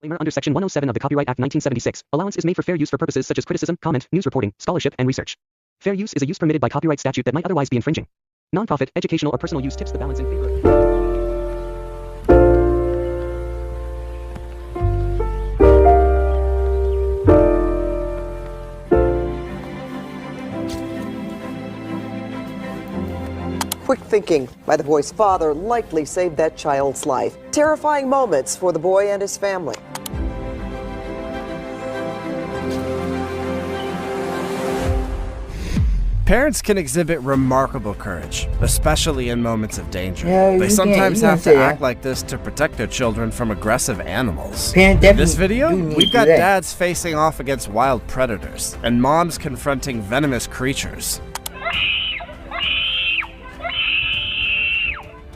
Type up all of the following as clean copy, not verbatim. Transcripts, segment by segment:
Disclaimer under Section 107 of the Copyright Act 1976, allowance is made for fair use for purposes such as criticism, comment, news reporting, scholarship, and research. Fair use is a use permitted by copyright statute that might otherwise be infringing. Non-profit, educational, or personal use tips the balance in favor of... Quick thinking by the boy's father likely saved that child's life. Terrifying moments for the boy and his family. Parents can exhibit remarkable courage, especially in moments of danger. Yeah, they you sometimes can't have say to that. act like this to protect their children from aggressive animals. Parents In this definitely video, do need we've to got do that. dads facing off against wild predators, and moms confronting venomous creatures.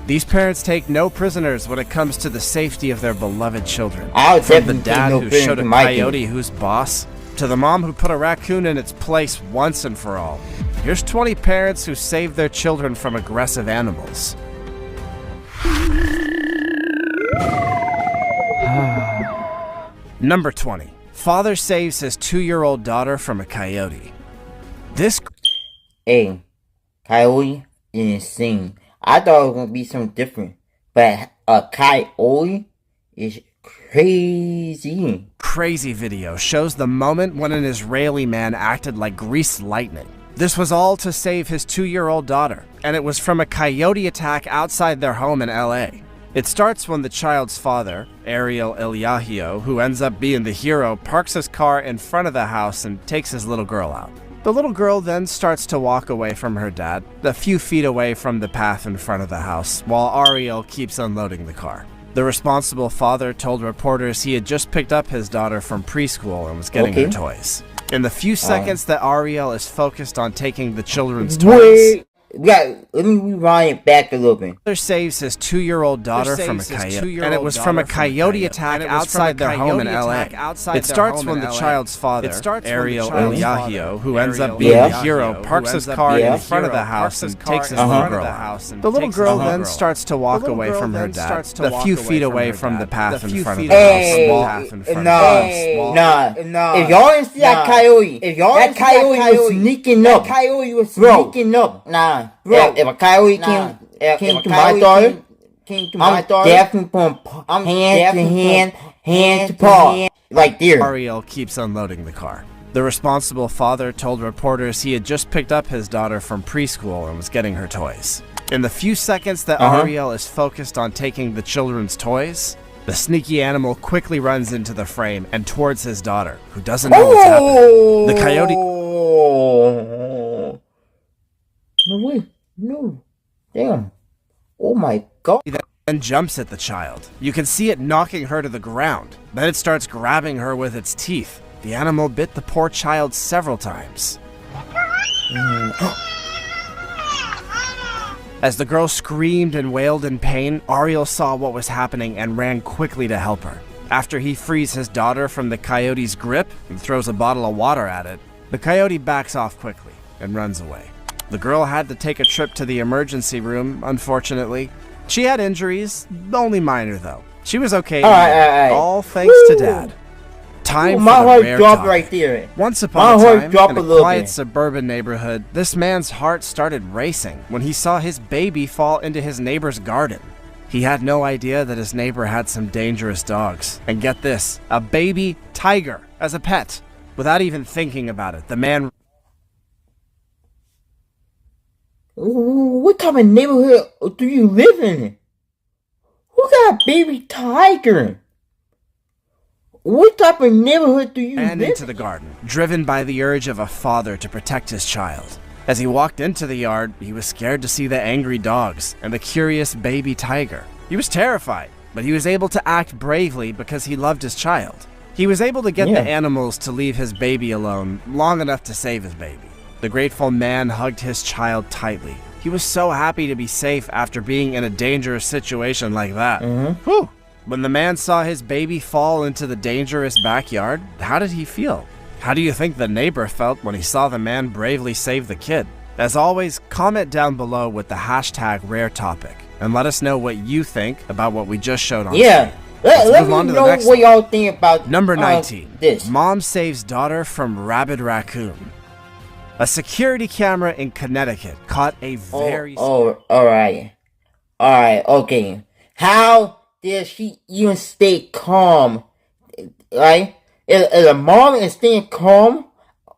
These parents take no prisoners when it comes to the safety of their beloved children. I'll From the definitely take dad no who prisoners showed a in my coyote who's boss, to the mom who put a raccoon in its place once and for all. Here's 20 parents who saved their children from aggressive animals. Number 20. Father saves his 2-year-old daughter from a coyote. This Hey, coyote is insane. I thought it was gonna be something different, but a coyote is crazy. crazy video shows the moment when an Israeli man acted like greased lightning. This was all to save his 2-year-old daughter, and it was from a coyote attack outside their home in LA. It starts when the child's father, Ariel Eliahio, who ends up being the hero, parks his car in front of the house and takes his little girl out. The little girl then starts to walk away from her dad, a few feet away from the path in front of the house, while Ariel keeps unloading the car. The responsible father told reporters he had just picked up his daughter from preschool and was getting her toys. In the few seconds that Ariel is focused on taking the children's toys, Wait, let me rewind it back a little bit. father saves his 2-year-old daughter from a coyote, and it was from a coyote attack outside their home in LA. It starts when the child's father, Ariel Eliahio, who ends up being the hero, parks his car in front of the house and takes his little girl out. The little girl then starts to walk away from her dad, a few feet away from the path in front of the house. Nah. If y'all didn't see that coyote, that coyote was sneaking up. Nah. Bro, if a coyote came to my daughter, I'm definitely putting hand to paw, like there. Ariel keeps unloading the car. The responsible father told reporters he had just picked up his daughter from preschool and was getting her toys. In the few seconds that Ariel is focused on taking the children's toys, the sneaky animal quickly runs into the frame and towards his daughter, who doesn't know what's happening. The coyote No way. No. Damn. Oh my god. then jumps at the child. You can see it knocking her to the ground. Then it starts grabbing her with its teeth. The animal bit the poor child several times. As the girl screamed and wailed in pain, Ariel saw what was happening and ran quickly to help her. After he frees his daughter from the coyote's grip and throws a bottle of water at it, the coyote backs off quickly and runs away. The girl had to take a trip to the emergency room, unfortunately. She had injuries, only minor though. She was okay, all thanks to Dad. Time my for the heart rare dropped topic. right there. Once upon My a heart time, dropped in a a little quiet bit. suburban neighborhood, this man's heart started racing when he saw his baby fall into his neighbor's garden. He had no idea that his neighbor had some dangerous dogs. And get this, a baby tiger as a pet. Without even thinking about it, the man... What type of neighborhood do you live in? Who got a baby tiger? What type of neighborhood do you ran live into the garden, driven by the urge of a father to protect his child. As he walked into the yard, he was scared to see the angry dogs and the curious baby tiger. He was terrified, but he was able to act bravely because he loved his child. He was able to get the animals to leave his baby alone long enough to save his baby. The grateful man hugged his child tightly. He was so happy to be safe after being in a dangerous situation like that. Whew. When the man saw his baby fall into the dangerous backyard, how did he feel? How do you think the neighbor felt when he saw the man bravely save the kid? As always, comment down below with the hashtag #RareTopic and let us know what you think about what we just showed on screen. Let me know what y'all think about Number 19. this. Mom saves daughter from rabid raccoon. A security camera in Connecticut caught a very... Alright, okay. How did she even stay calm? Right? If a mom is staying calm,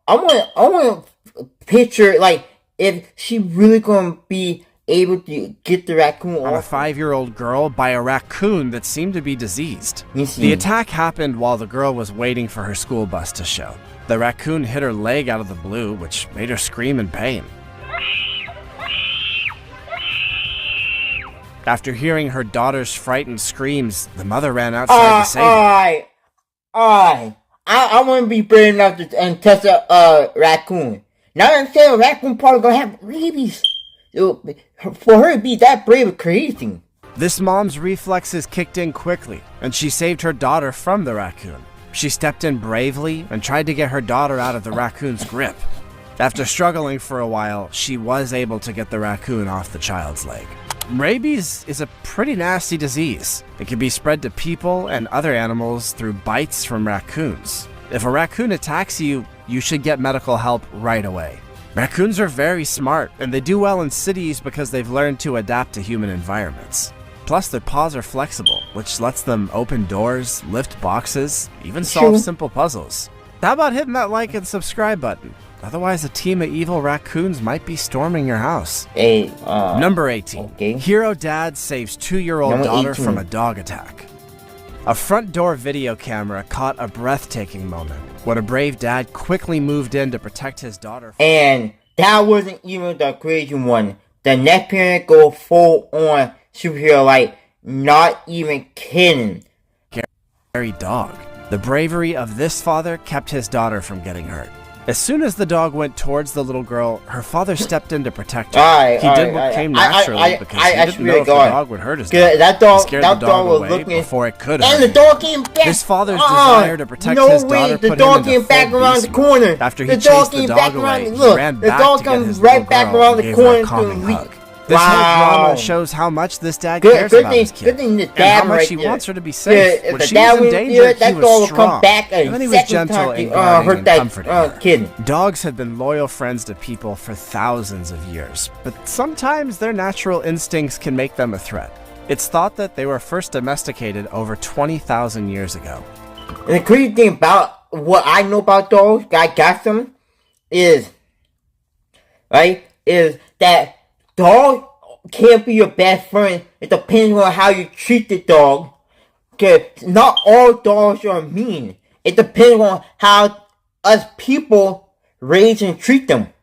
I want to picture, like, if she really gonna be able to get the raccoon on off a 5-year-old girl by a raccoon that seemed to be diseased. The attack happened while the girl was waiting for her school bus to show. The raccoon hit her leg out of the blue, which made her scream in pain. After hearing her daughter's frightened screams, the mother ran outside to save her. I want to be brave enough to touch a raccoon. Now I'm saying a raccoon probably gonna have rabies. For her to be that brave is crazy. This mom's reflexes kicked in quickly, and she saved her daughter from the raccoon. She stepped in bravely and tried to get her daughter out of the raccoon's grip. After struggling for a while, she was able to get the raccoon off the child's leg. Rabies is a pretty nasty disease. It can be spread to people and other animals through bites from raccoons. If a raccoon attacks you, you should get medical help right away. Raccoons are very smart, and they do well in cities because they've learned to adapt to human environments. Plus, their paws are flexible, which lets them open doors, lift boxes, even solve simple puzzles. How about hitting that like and subscribe button? Otherwise, a team of evil raccoons might be storming your house. Number 18. Okay. Hero dad saves 2-year-old daughter from a dog attack. A front door video camera caught a breathtaking moment when a brave dad quickly moved in to protect his daughter. And that wasn't even the crazy one. The next parent go full on superhero, like, not even kidding. Scary dog. The bravery of this father kept his daughter from getting hurt. As soon as the dog went towards the little girl, her father stepped in to protect her. He did what came naturally because he didn't know if the dog would hurt his dog. He scared the dog away before it could hurt him. And the dog came back. This father's desire to protect his daughter put him into full beast mode. The dog came back around the corner. After he chased the dog away, he ran back to get his little girl and gave her a calming hug. This whole drama shows how much this dad cares about his kid, and how much he wants her to be safe. When she was in danger, he was strong, and then he was gentle and guarding and comforting her. Dogs have been loyal friends to people for thousands of years, but sometimes their natural instincts can make them a threat. It's thought that they were first domesticated over 20,000 years ago. And the crazy thing about what I know about dogs, I got some, is that dog can't be your best friend. It depends on how you treat the dog. Cause not all dogs are mean. It depends on how us people raise and treat them.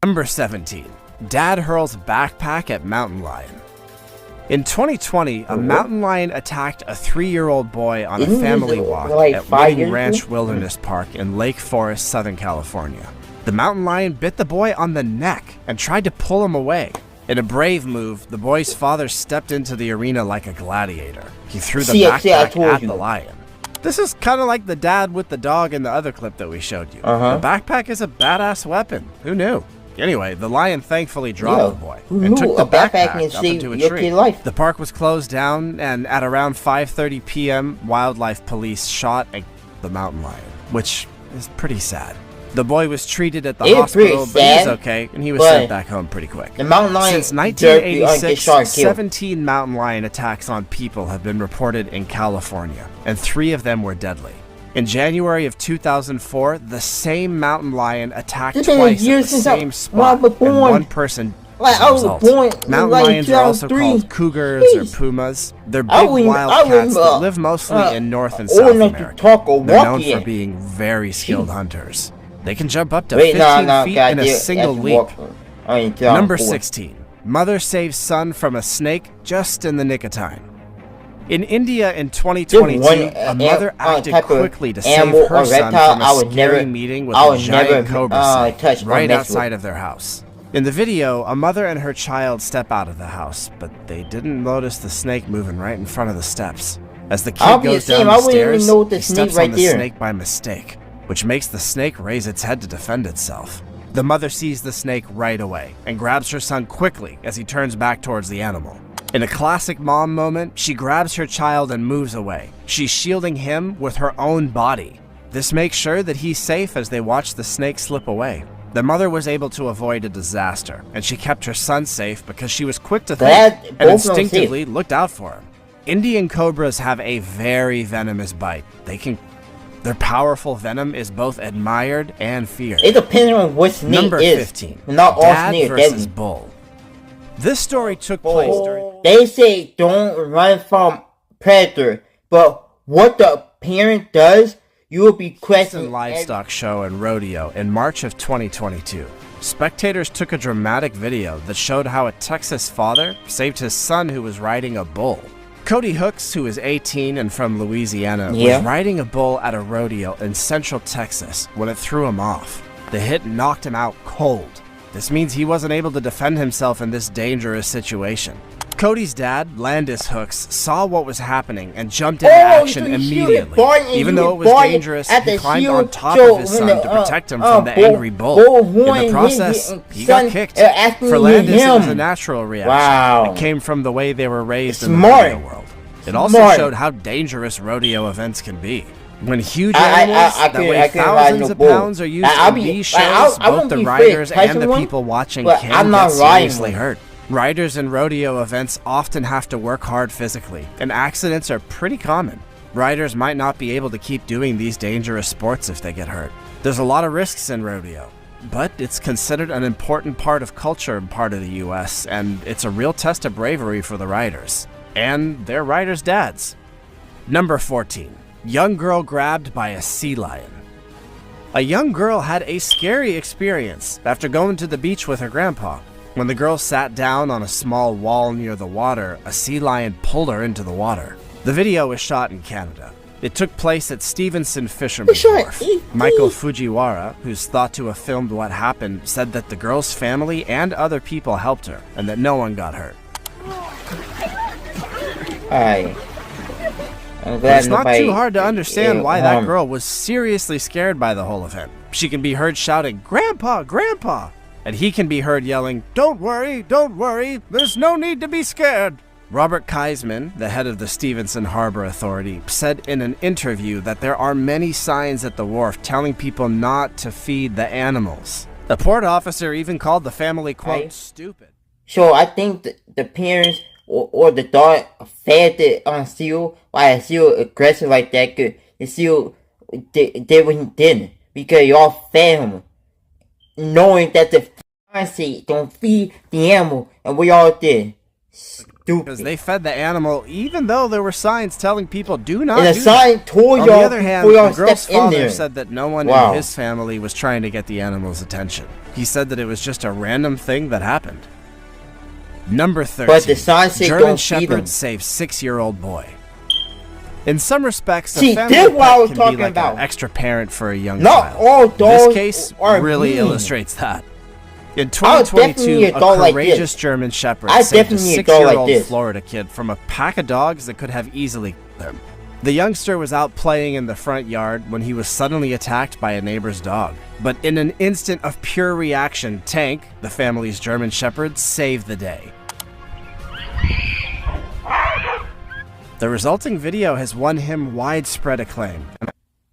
Number 17. Dad hurls backpack at mountain lion. In 2020, a mountain lion attacked a 3-year-old boy on a family walk at Whiting Ranch Wilderness Park in Lake Forest, Southern California. The mountain lion bit the boy on the neck and tried to pull him away. In a brave move, the boy's father stepped into the arena like a gladiator. He threw the backpack at the lion. This is kind of like the dad with the dog in the other clip that we showed you. The backpack is a badass weapon. Who knew? Anyway, the lion thankfully dropped the boy and took the backpack up into a tree. The park was closed down, and at around 5:30 p.m., wildlife police shot at the mountain lion, which is pretty sad. The boy was treated at the hospital, but he was okay, and he was sent back home pretty quick. The mountain lion Since 1986, 17 mountain lion attacks on people have been reported in California, and 3 of them were deadly. In January of 2004, the same mountain lion attacked twice at the same spot, and 1 person results. Mountain lions are also called cougars or pumas. They're big wild cats that live mostly in North and South America. They're known for being very skilled hunters. They can jump up to 15 feet in a single leap. Number 16. Mother saves son from a snake just in the nick of time. In India in 2022, a mother acted quickly to save her son from a scary meeting with a giant cobra snake right outside of their house. In the video, a mother and her child step out of the house, but they didn't notice the snake moving right in front of the steps. As the kid goes down the stairs, he steps on the snake by mistake, which makes the snake raise its head to defend itself. The mother sees the snake right away and grabs her son quickly as he turns back towards the animal. In a classic mom moment, she grabs her child and moves away. She's shielding him with her own body. This makes sure that he's safe as they watch the snake slip away. The mother was able to avoid a disaster, and she kept her son safe because she was quick to think and instinctively looked out for him. Indian cobras have a very venomous bite. Their powerful venom is both admired and feared. It depends on what snake Number 15. Not all Dad snakes versus bull. This story took place during... They say don't run from predator, but what the parent does, you will be questioning. Livestock show and rodeo in March of 2022. Spectators took a dramatic video that showed how a Texas father saved his son who was riding a bull. Cody Hooks, who is 18 and from Louisiana, was riding a bull at a rodeo in central Texas when it threw him off. The hit knocked him out cold. This means he wasn't able to defend himself in this dangerous situation. Cody's dad, Landis Hooks, saw what was happening and jumped into action immediately. Even though it was dangerous, he climbed on top of his son to protect him from the angry bull. In the process, he got kicked. For Landis, it was a natural reaction. It came from the way they were raised in the rodeo world. It also showed how dangerous rodeo events can be. When huge animals that weigh thousands of pounds are used in these shows, both the riders and the people watching can get seriously hurt. Riders in rodeo events often have to work hard physically, and accidents are pretty common. Riders might not be able to keep doing these dangerous sports if they get hurt. There's a lot of risks in rodeo, but it's considered an important part of culture in part of the US, and it's a real test of bravery for the riders. And their riders' dads. Number 14. Young girl grabbed by a sea lion. A young girl had a scary experience after going to the beach with her grandpa. When the girl sat down on a small wall near the water, a sea lion pulled her into the water. The video was shot in Canada. It took place at Stevenson Fisherman's Wharf. Michael Fujiwara, who's thought to have filmed what happened, said that the girl's family and other people helped her and that no one got hurt. It's not too hard to understand why that girl was seriously scared by the whole event. She can be heard shouting, "Grandpa, Grandpa!" And he can be heard yelling, don't worry, there's no need to be scared." Robert Kaisman, the head of the Stevenson Harbor Authority, said in an interview that there are many signs at the wharf telling people not to feed the animals. The port officer even called the family, quote, stupid. So I think the parents or the dog fed the seal, why a seal aggressive like that, cause the seal did what he did, because y'all fed him, knowing that the say don't feed the animal, and we all did. Stupid. Because they fed the animal, even though there were signs telling people do not. And the sign told y'all. On the other hand, the girl's father said that no one in his family was trying to get the animal's attention. He said that it was just a random thing that happened. Number 13. But the sign said German Shepherd saves 6-year-old boy. In some respects, the family pet can be like an extra parent for a young child. All dogs this case really illustrates that. In 2022, a courageous German Shepherd saved a 6-year-old Florida kid from a pack of dogs that could have easily killed him. The youngster was out playing in the front yard when he was suddenly attacked by a neighbor's dog. But in an instant of pure reaction, Tank, the family's German Shepherd, saved the day. The resulting video has won him widespread acclaim and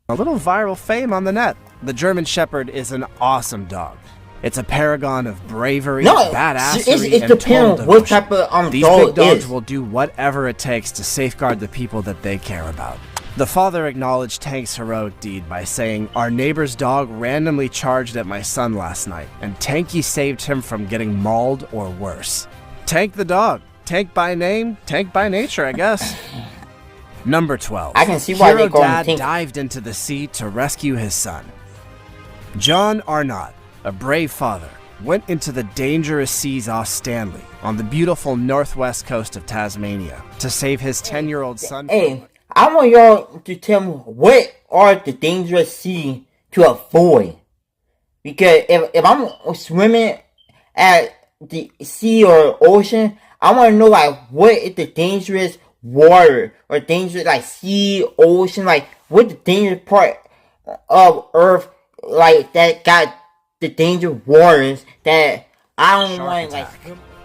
a little viral fame on the net. The German Shepherd is an awesome dog. It's a paragon of bravery, badassery, and total devotion. What type of These big dogs will do whatever it takes to safeguard the people that they care about. The father acknowledged Tank's heroic deed by saying, "Our neighbor's dog randomly charged at my son last night, and Tanky saved him from getting mauled or worse." Tank the dog. Tank by name, Tank by nature, I guess. Number 12. I can see why Hero they call dad him dived into the sea to rescue his son. John Arnott, a brave father, went into the dangerous seas off Stanley on the beautiful northwest coast of Tasmania to save his 10-year-old son. Hey, I want y'all to tell me what are the dangerous seas to avoid. Because if I'm swimming at the sea or ocean, I want to know like what is the dangerous water or dangerous like sea, ocean, like what the dangerous part of Earth like that got the danger waters that I don't want like.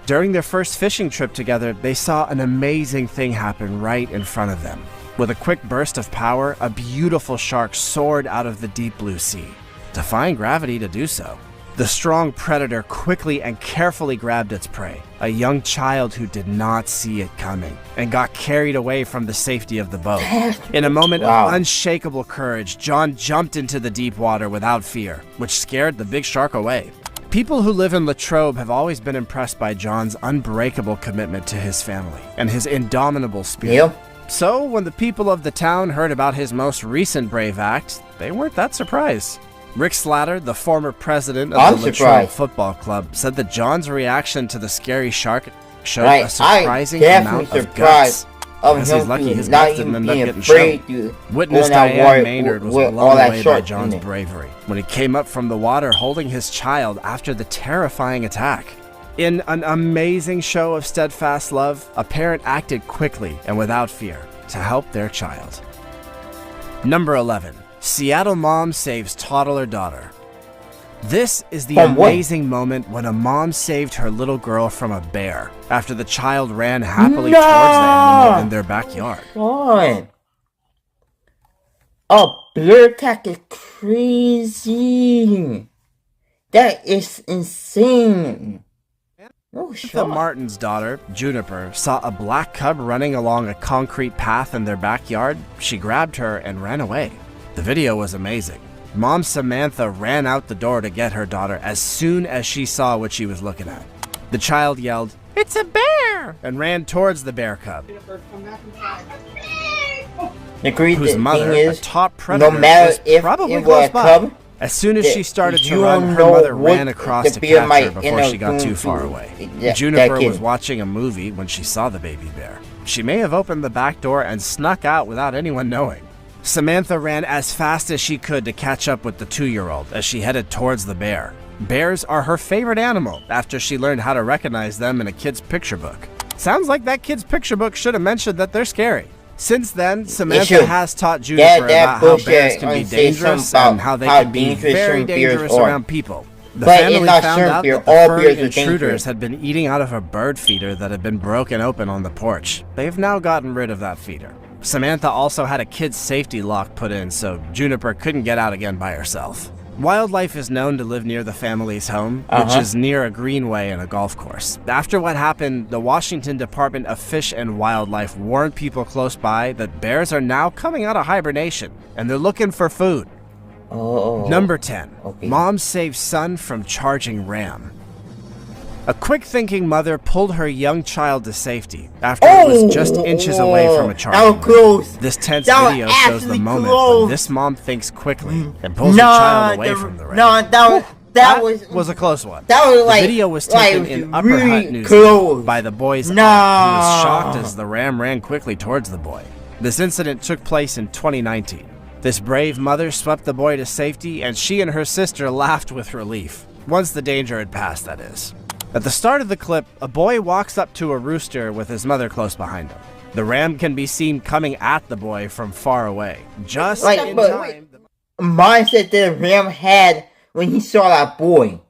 During their first fishing trip together, they saw an amazing thing happen right in front of them. With a quick burst of power, a beautiful shark soared out of the deep blue sea, defying gravity to do so. The strong predator quickly and carefully grabbed its prey, a young child who did not see it coming, and got carried away from the safety of the boat. In a moment of unshakable courage, John jumped into the deep water without fear, which scared the big shark away. People who live in Latrobe have always been impressed by John's unbreakable commitment to his family and his indomitable spirit. Yep. So, when the people of the town heard about his most recent brave act, they weren't that surprised. Rick Slatter, the former president of the Latrobe Football Club, said that John's reaction to the scary shark showed a surprising amount of guts. Because he's lucky his guts didn't end up getting shown. Witness Diane Maynard was blown away by John's bravery when he came up from the water holding his child after the terrifying attack. In an amazing show of steadfast love, a parent acted quickly and without fear to help their child. Number 11. Seattle mom saves toddler daughter. This is the amazing moment when a mom saved her little girl from a bear after the child ran happily towards the animal in their backyard. God. A bear attack is crazy. That is insane. Oh, Samantha Martin's daughter, Juniper, saw a black cub running along a concrete path in their backyard. She grabbed her and ran away. The video was amazing. Mom Samantha ran out the door to get her daughter as soon as she saw what she was looking at. The child yelled, "It's a bear!" and ran towards the bear cub, whose mother, a top predator, was probably close by. As soon as she started to run, her mother ran across to catch her before she got too far away. Juniper was watching a movie when she saw the baby bear. She may have opened the back door and snuck out without anyone knowing. Samantha ran as fast as she could to catch up with the 2-year-old as she headed towards the bear. Bears are her favorite animal after she learned how to recognize them in a kid's picture book. Sounds like that kid's picture book should have mentioned that they're scary. Since then, Samantha has taught Juniper about how bears can be dangerous and how they can be very dangerous around people. The family found out that the furry intruders had been eating out of a bird feeder that had been broken open on the porch. They've now gotten rid of that feeder. Samantha also had a kid's safety lock put in so Juniper couldn't get out again by herself. Wildlife is known to live near the family's home, which is near a greenway and a golf course. After what happened, the Washington Department of Fish and Wildlife warned people close by that bears are now coming out of hibernation and they're looking for food. Number 10. Mom saves son from charging ram. A quick-thinking mother pulled her young child to safety after it was just inches away from a charging ram. This tense video shows the moment when this mom thinks quickly and pulls her child away from the ram. That was a close one. The video was taken in Upper Hutt, New Zealand by the boy's aunt, who was shocked as the ram ran quickly towards the boy. This incident took place in 2019. This brave mother swept the boy to safety, and she and her sister laughed with relief. Once the danger had passed, that is. At the start of the clip, a boy walks up to a rooster with his mother close behind him. The ram can be seen coming at the boy from far away. Just in time. Mindset that the ram had when he saw that boy.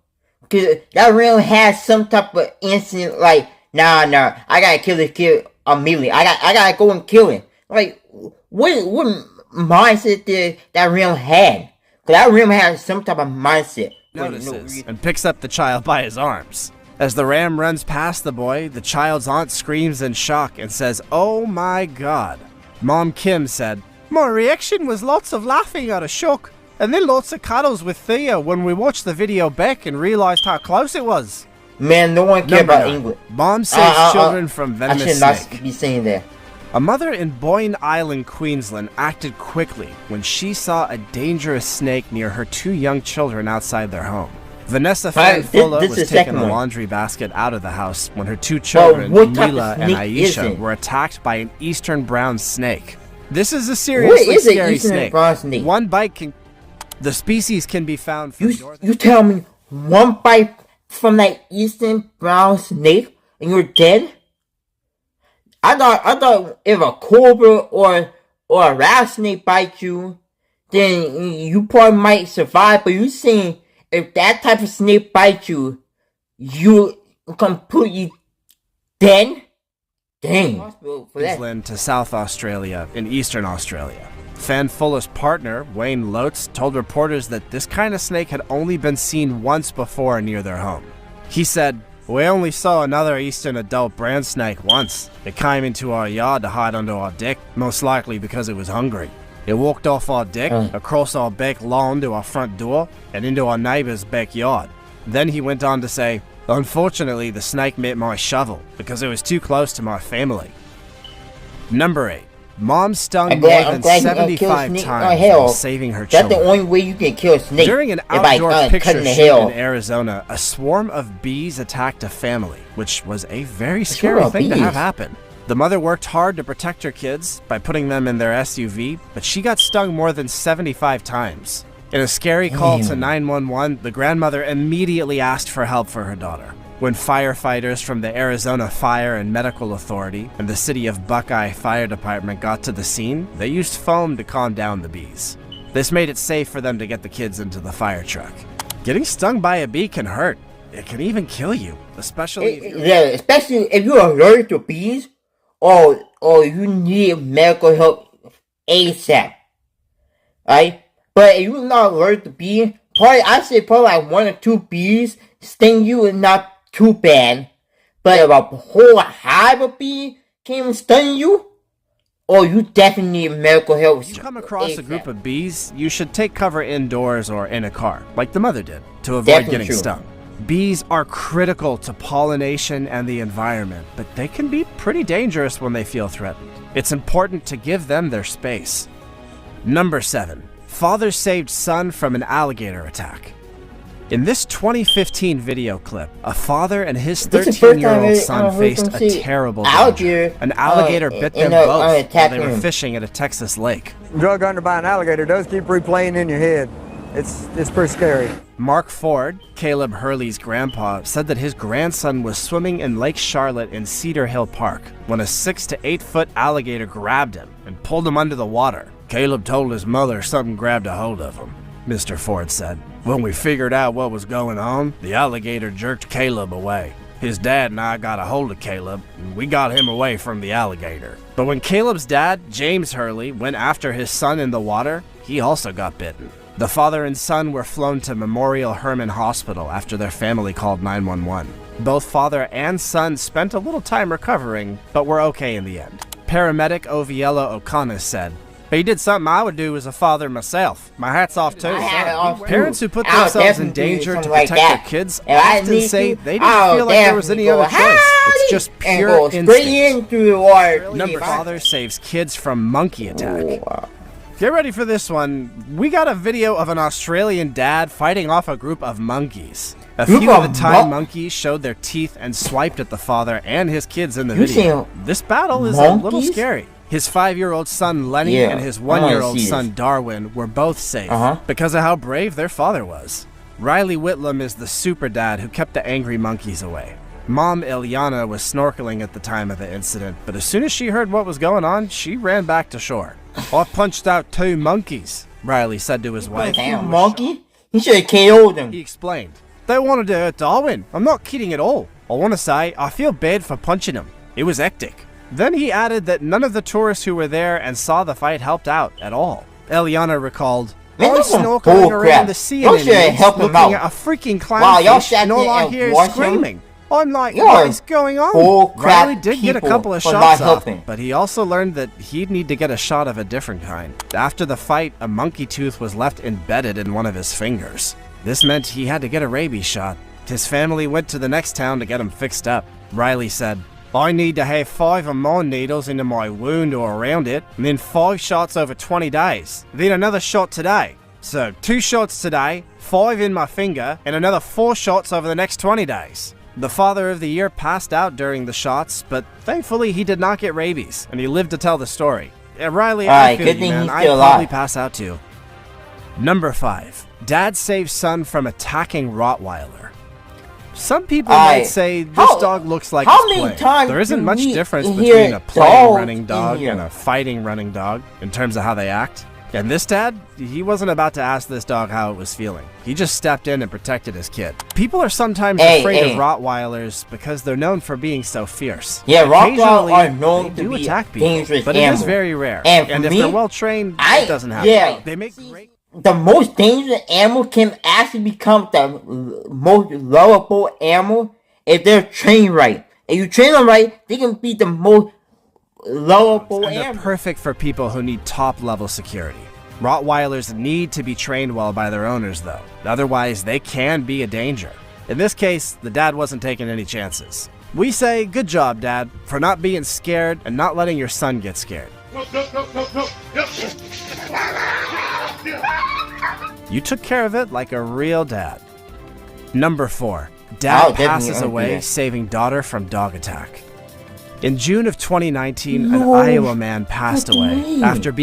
Because that ram had some type of instinct like, nah, I gotta kill this kid immediately. I gotta go and kill him. Like, what mindset that ram had? Because that ram had some type of mindset. Notices and picks up the child by his arms. As the ram runs past the boy, the child's aunt screams in shock and says, "Oh my God." Mom Kim said, "My reaction was lots of laughing out of shock, and then lots of cuddles with Thea when we watched the video back and realized how close it was." Man, no one cares about England. Mom saves children from venomous snake. I should not be saying that. A mother in Boyne Island, Queensland, acted quickly when she saw a dangerous snake near her 2 young children outside their home. Vanessa Fanfulla was taking a laundry basket out of the house when her 2 children, Mila and Aisha, were attacked by an eastern brown snake. This is a seriously scary snake. One bite can... The species can be found from You tell me one bite from that eastern brown snake and you're dead? I thought if a cobra or a rattlesnake bite you, then you probably might survive. But you saying if that type of snake bites you, you completely Then, dang. Queensland to South Australia in Eastern Australia. Fan Fuller's partner, Wayne Lotes, told reporters that this kind of snake had only been seen once before near their home. He said, "We only saw another eastern adult brown snake once. It came into our yard to hide under our deck, most likely because it was hungry. It walked off our deck, across our back lawn to our front door, and into our neighbor's backyard." Then he went on to say, "Unfortunately, the snake met my shovel because it was too close to my family." Number 8. Mom stung more than 75 times while saving her children. That's the only way you can kill a snake. During an outdoor picture shoot in Arizona, a swarm of bees attacked a family, which was a very scary thing to have happen. The mother worked hard to protect her kids by putting them in their SUV, but she got stung more than 75 times. In a scary call to 911, the grandmother immediately asked for help for her daughter. When firefighters from the Arizona Fire and Medical Authority and the City of Buckeye Fire Department got to the scene, they used foam to calm down the bees. This made it safe for them to get the kids into the fire truck. Getting stung by a bee can hurt. It can even kill you, especially if you're allergic to bees or you need medical help ASAP. Right? But if you're not allergic to bees, I'd say probably like 1 or 2 bees sting you is not too bad. But if a whole hive of bees came and stung you, you definitely need medical help. If you come across a group of bees, you should take cover indoors or in a car, like the mother did, to avoid getting stung. Bees are critical to pollination and the environment, but they can be pretty dangerous when they feel threatened. It's important to give them their space. Number 7. Father saved son from an alligator attack. In this 2015 video clip, a father and his 13-year-old son faced a terrible danger. An alligator bit them both while they were fishing at a Texas lake. Drug under by an alligator does keep replaying in your head. It's pretty scary. Mark Ford, Caleb Hurley's grandpa, said that his grandson was swimming in Lake Charlotte in Cedar Hill Park when a 6 to 8 foot alligator grabbed him and pulled him under the water. Caleb told his mother something grabbed a hold of him, Mr. Ford said. When we figured out what was going on, the alligator jerked Caleb away. His dad and I got a hold of Caleb, and we got him away from the alligator. But when Caleb's dad, James Hurley, went after his son in the water, he also got bitten. The father and son were flown to Memorial Hermann Hospital after their family called 911. Both father and son spent a little time recovering, but were okay in the end. Paramedic Oviella O'Connor said, "He did something I would do as a father myself. My hat's off too." Parents who put themselves in danger to protect their kids often say they didn't feel like there was any other choice. It's just pure instinct. Number father saves kids from monkey attack. Get ready for this one. We got a video of an Australian dad fighting off a group of monkeys. A few of the Thai monkeys showed their teeth and swiped at the father and his kids in the video. This battle is a little scary. His 5-year-old son Lenny and his 1-year-old son Darwin were both safe because of how brave their father was. Riley Whitlam is the super dad who kept the angry monkeys away. Mom Ilyana was snorkeling at the time of the incident, but as soon as she heard what was going on, she ran back to shore. "I punched out 2 monkeys," Riley said to his wife. Damn, monkey? He should have KO'd them. He explained, "They wanted to hurt Darwin. I'm not kidding at all. I want to say I feel bad for punching him. It was hectic." Then he added that none of the tourists who were there and saw the fight helped out at all. Eliana recalled, "I was snorkeling around the sea and looking at a freaking clownfish, and all I hear is screaming. I'm like, what is going on?" Riley did get a couple of shots off, but he also learned that he'd need to get a shot of a different kind. After the fight, a monkey tooth was left embedded in one of his fingers. This meant he had to get a rabies shot. His family went to the next town to get him fixed up. Riley said, "I need to have 5 of my needles into my wound or around it, and then 5 shots over 20 days. Then another shot today. So 2 shots today, 5 in my finger, and another 4 shots over the next 20 days. The father of the year passed out during the shots, but thankfully he did not get rabies, and he lived to tell the story. Riley, I feel you, man. I'd probably pass out too. Number 5. Dad saves son from attacking Rottweiler. Some people might say this dog looks like it's playing. There isn't much difference between a playing running dog and a fighting running dog in terms of how they act. And this dad, he wasn't about to ask this dog how it was feeling. He just stepped in and protected his kid. People are sometimes afraid of Rottweilers because they're known for being so fierce. Yeah, Rottweilers are known to be attack people, dangerous but animals. it is very rare. And if me, they're well trained, it doesn't happen. Yeah, they make great. The most dangerous animal can actually become the most lovable animal if they're trained right. If you train them right, they can be the most lovable and animal. They're perfect for people who need top-level security. Rottweilers need to be trained well by their owners, though. Otherwise, they can be a danger. In this case, the dad wasn't taking any chances. We say, good job, Dad, for not being scared and not letting your son get scared. You took care of it like a real dad. Number 4. Dad passes away, saving daughter from dog attack. In June of 2019, an Iowa man passed away after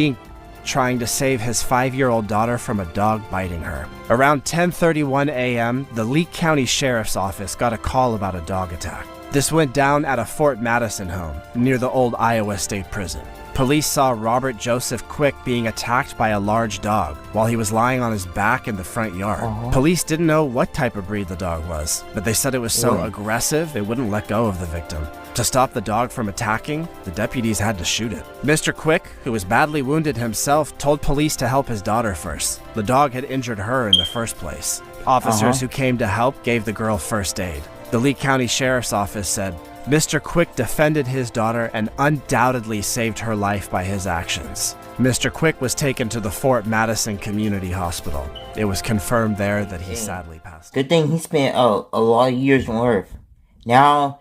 trying to save his 5-year-old daughter from a dog biting her. Around 10:31 a.m., the Lee County Sheriff's Office got a call about a dog attack. This went down at a Fort Madison home near the old Iowa State Prison. Police saw Robert Joseph Quick being attacked by a large dog while he was lying on his back in the front yard. Police didn't know what type of breed the dog was, but they said it was so aggressive they wouldn't let go of the victim. To stop the dog from attacking, the deputies had to shoot it. Mr. Quick, who was badly wounded himself, told police to help his daughter first. The dog had injured her in the first place. Officers who came to help gave the girl first aid. The Lee County Sheriff's Office said, Mr. Quick defended his daughter and undoubtedly saved her life by his actions. Mr. Quick was taken to the Fort Madison Community Hospital. It was confirmed there that he sadly passed. Good thing he spent a lot of years on Earth. Now,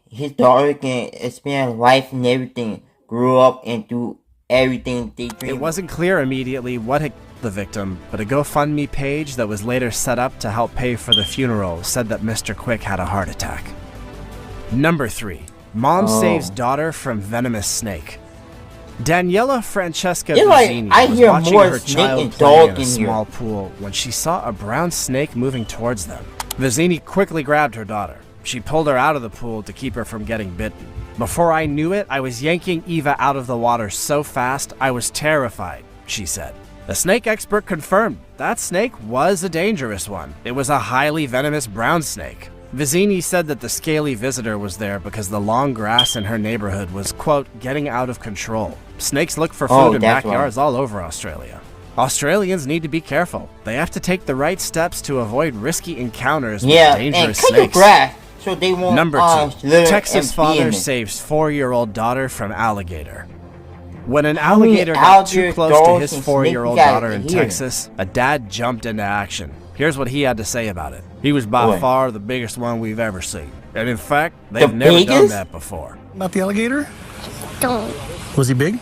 his daughter can expand life and everything, grew up and do everything they dreamed. It wasn't clear immediately what hit the victim, but a GoFundMe page that was later set up to help pay for the funeral said that Mr. Quick had a heart attack. Number 3. Mom saves daughter from venomous snake. Daniela Francesca Vizzini was watching her child play in a small pool when she saw a brown snake moving towards them. Vizzini quickly grabbed her daughter. She pulled her out of the pool to keep her from getting bitten. Before I knew it, I was yanking Eva out of the water so fast I was terrified, she said. The snake expert confirmed that snake was a dangerous one. It was a highly venomous brown snake. Vizzini said that the scaly visitor was there because the long grass in her neighborhood was, quote, getting out of control. Snakes look for food in backyards all over Australia. Australians need to be careful. They have to take the right steps to avoid risky encounters with dangerous snakes. Grass so they won't, Number 2. Texas father saves 4-year-old daughter from alligator. When an alligator got too close to his 4-year-old daughter in Texas, a dad jumped into action. Here's what he had to say about it. He was by far the biggest one we've ever seen. And in fact, they've never done that before. About the alligator? Don't. Was he big?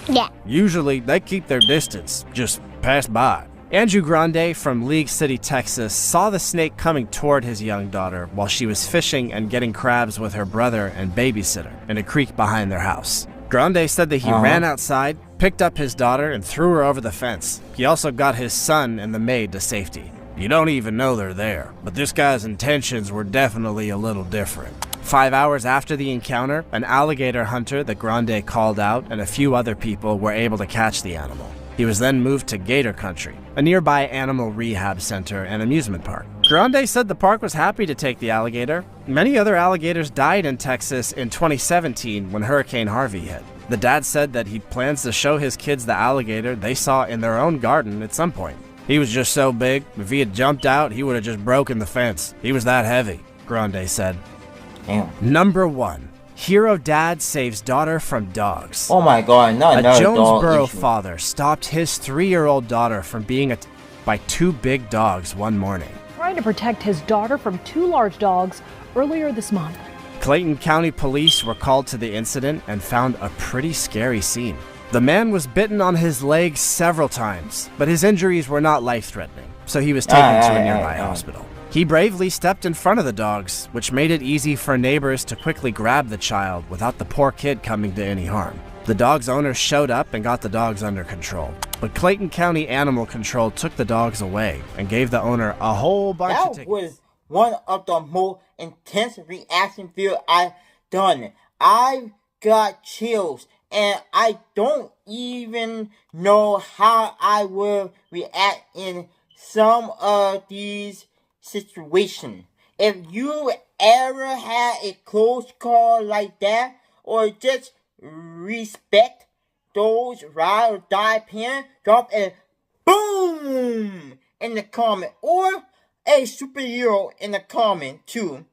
Yeah. Usually, they keep their distance, just pass by. Andrew Grande from League City, Texas, saw the snake coming toward his young daughter while she was fishing and getting crabs with her brother and babysitter in a creek behind their house. Grande said that he ran outside, picked up his daughter, and threw her over the fence. He also got his son and the maid to safety. You don't even know they're there, but this guy's intentions were definitely a little different. 5 hours after the encounter, an alligator hunter that Grande called out and a few other people were able to catch the animal. He was then moved to Gator Country, a nearby animal rehab center and amusement park. Grande said the park was happy to take the alligator. Many other alligators died in Texas in 2017 when Hurricane Harvey hit. The dad said that he plans to show his kids the alligator they saw in their own garden at some point. He was just so big, if he had jumped out, he would have just broken the fence. He was that heavy, Grande said. Damn. Number 1. Hero dad saves daughter from dogs. Oh my god, not another dog. A Jonesboro father stopped his 3-year-old daughter from being attacked by 2 big dogs one morning. Trying to protect his daughter from 2 large dogs earlier this month. Clayton County police were called to the incident and found a pretty scary scene. The man was bitten on his leg several times, but his injuries were not life-threatening, so he was taken to a nearby hospital. He bravely stepped in front of the dogs, which made it easy for neighbors to quickly grab the child without the poor kid coming to any harm. The dog's owner showed up and got the dogs under control, but Clayton County Animal Control took the dogs away and gave the owner a whole bunch of tickets. That was one of the most intense reaction videos I've done. I got chills and I don't even know how I will react in some of these situations. If you ever had a close call like that, or just respect those ride or die parents, drop a boom in the comment, or a superhero in the comment too.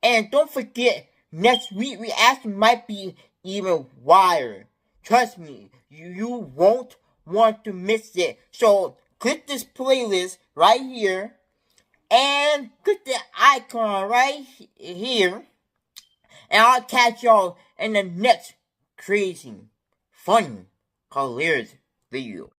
And don't forget, next week reaction might be even wilder. Trust me, you won't want to miss it. So click this playlist right here and click the icon right here, and I'll catch y'all in the next crazy, funny, hilarious video.